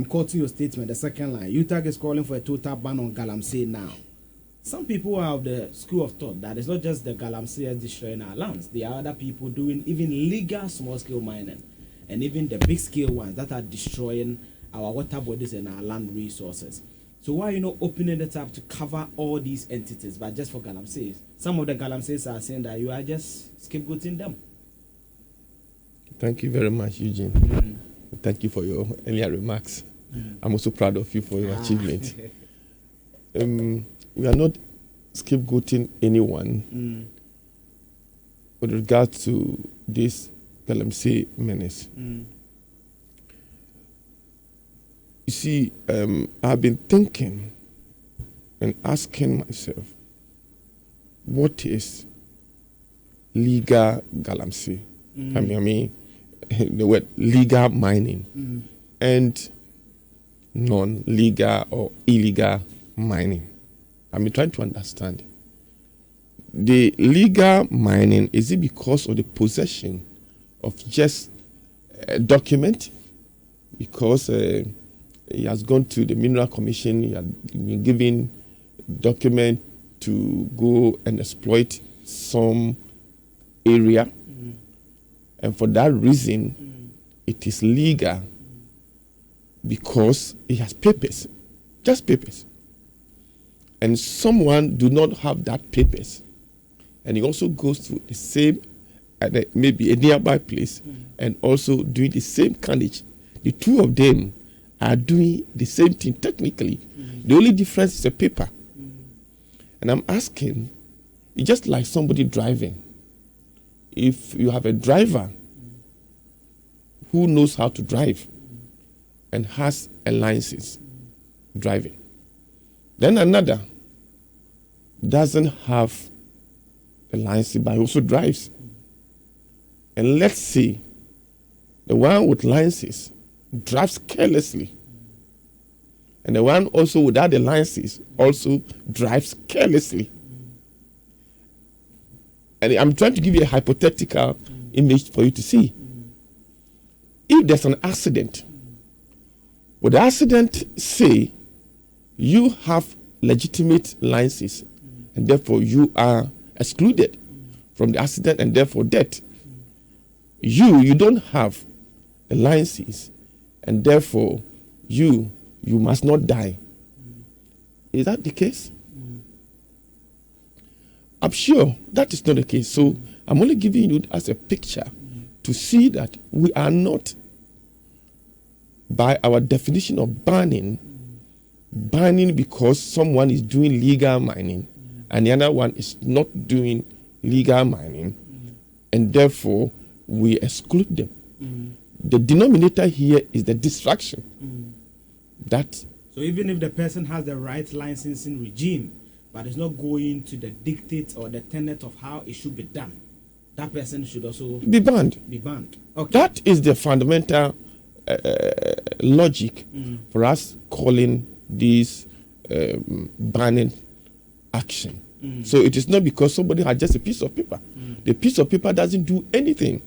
I'm quoting your statement, the second line. UTAG is calling for a total ban on Galamsey now. Some people are of the school of thought that it's not just the Galamsey destroying our lands. There are other people doing even legal small-scale mining, and even the big-scale ones that are destroying our water bodies and our land resources. So why are you not opening it up to cover all these entities, but just for Galamsey? Some of the Galamseys are saying that you are just scapegoating them. Thank you very much, Eugene. Thank you for your earlier remarks. I'm also proud of you for your achievement. We are not scapegoating anyone with regard to this Galamsey menace. You see, I've been thinking and asking myself, what is legal Galamsey? I mean, the word legal mining and non-legal or illegal mining. I'm trying to understand. The legal mining, is it because of the possession of just a document? Because he has gone to the Mineral Commission, he has been given document to go and exploit some area. And for that reason, it is legal because he has papers, just papers. And someone do not have that papers, and he also goes to the same, maybe a nearby place, and also doing the same carnage. The two of them are doing the same thing technically. The only difference is a paper. And I'm asking, it's just like somebody driving. If you have a driver who knows how to drive and has a license driving, then another doesn't have a license but also drives. And let's say the one with license drives carelessly, and the one also without the license also drives carelessly. And I'm trying to give you a hypothetical image for you to see. If there's an accident, would the accident say you have legitimate license and therefore you are excluded from the accident and therefore death? You don't have a license and therefore you must not die. Is that the case? I'm sure that is not the case. So I'm only giving you as a picture to see that we are not, by our definition of banning because someone is doing legal mining and the other one is not doing legal mining, and therefore we exclude them. The denominator here is the distraction. So even if the person has the right licensing regime, but it's not going to the dictate or the tenet of how it should be done, that person should also be banned. Okay. That is the fundamental logic for us calling this banning action. So it is not because somebody has just a piece of paper. The piece of paper doesn't do anything.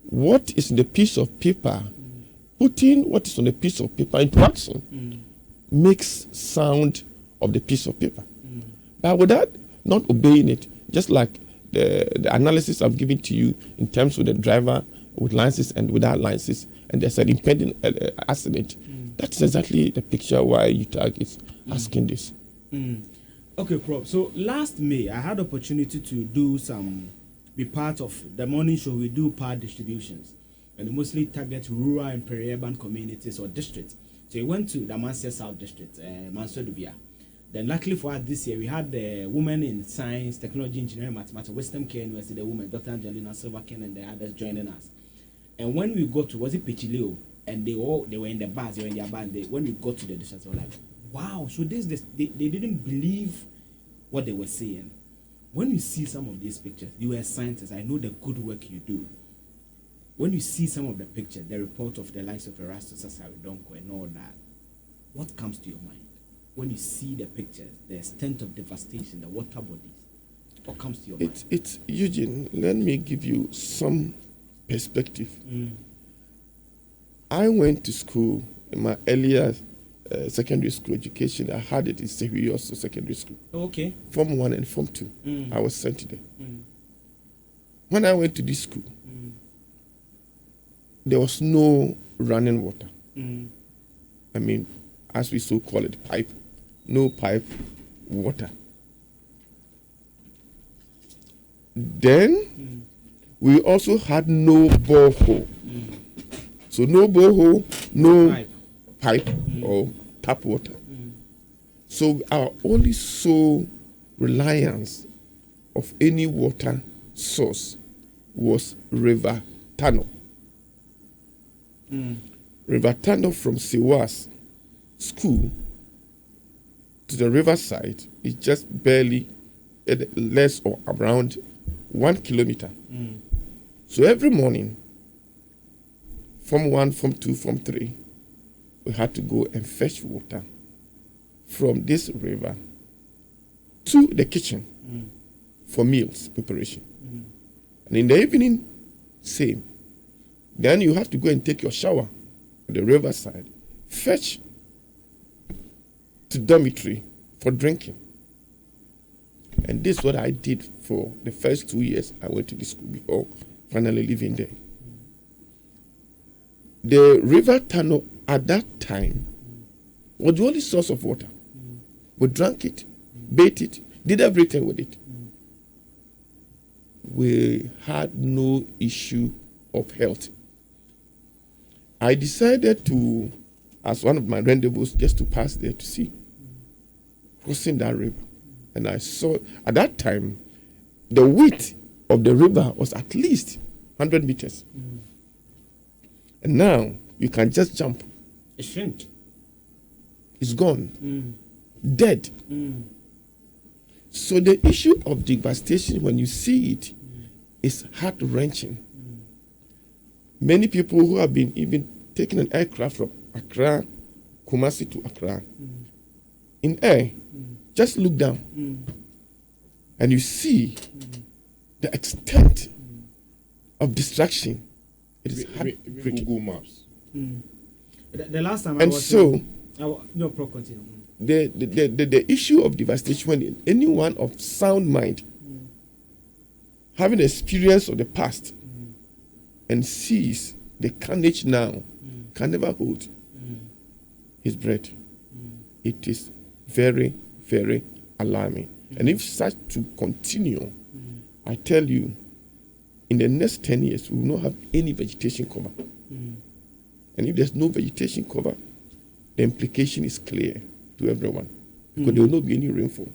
What is in the piece of paper, putting what is on the piece of paper into action, makes sound of the piece of paper. But without not obeying it, just like the analysis I've given to you in terms of the driver with license and without license, and there's an impending accident, that's exactly the picture why UTAG is asking this. Okay, Prof. So last May, I had opportunity to be part of the morning show. We do power distributions, and mostly target rural and peri-urban communities or districts. So we went to the Galamsey South District, Mansodubia. Then luckily for us this year, we had the women in science, technology, engineering, mathematics, Western Care University, the women, Dr. Angelina Silverkin and the others joining us. And when we got to, was it Pichileo? And they were in the bus, they were in their band. When we got to the district, they were like, wow, so they didn't believe what they were saying. When you see some of these pictures, you are scientists, I know the good work you do. When you see some of the pictures, the report of the likes of Erastus Sasaridonko and all that, what comes to your mind? When you see the pictures, the extent of devastation, the water bodies, what comes to your mind? It's Eugene, let me give you some perspective. I went to school in my earlier secondary school education, I had it in Sehui also secondary school. Okay. Form 1 and Form 2. I was sent there. Mm. When I went to this school, there was no running water. I mean, as we so call it, pipe. No pipe water. Then we also had no borehole. So no borehole, no pipe or tap water. So our only sole reliance of any water source was River Tunnel. River Tunnel from Siwas school to the riverside is just barely less or around 1 kilometer. So every morning, Form 1, Form 2, Form 3, we had to go and fetch water from this river to the kitchen for meals preparation. And in the evening, same. Then you have to go and take your shower at the riverside, fetch to dormitory for drinking. And this is what I did for the first 2 years I went to the school before finally living there. The river tunnel at that time was the only source of water. We drank it, bathed it, did everything with it. We had no issue of health. I decided to, as one of my rendezvous, just to pass there to see, crossing that river. And I saw, at that time, the width of the river was at least 100 meters. And now, you can just jump. It shrinked. It's gone. Dead. So the issue of devastation, when you see it, is heart-wrenching. Many people who have been even taking an aircraft from Accra, Kumasi to Accra, in air, just look down and you see the extent of destruction. It is heartbreaking. Google Maps. The last time and I was so, no, pro continue. the issue of devastation, when anyone of sound mind, having experience of the past, and sees the carnage now, can never hold his breath. It is very, very alarming. And if such to continue, I tell you, in the next 10 years, we will not have any vegetation cover. And if there's no vegetation cover, the implication is clear to everyone, because there will not be any rainfall.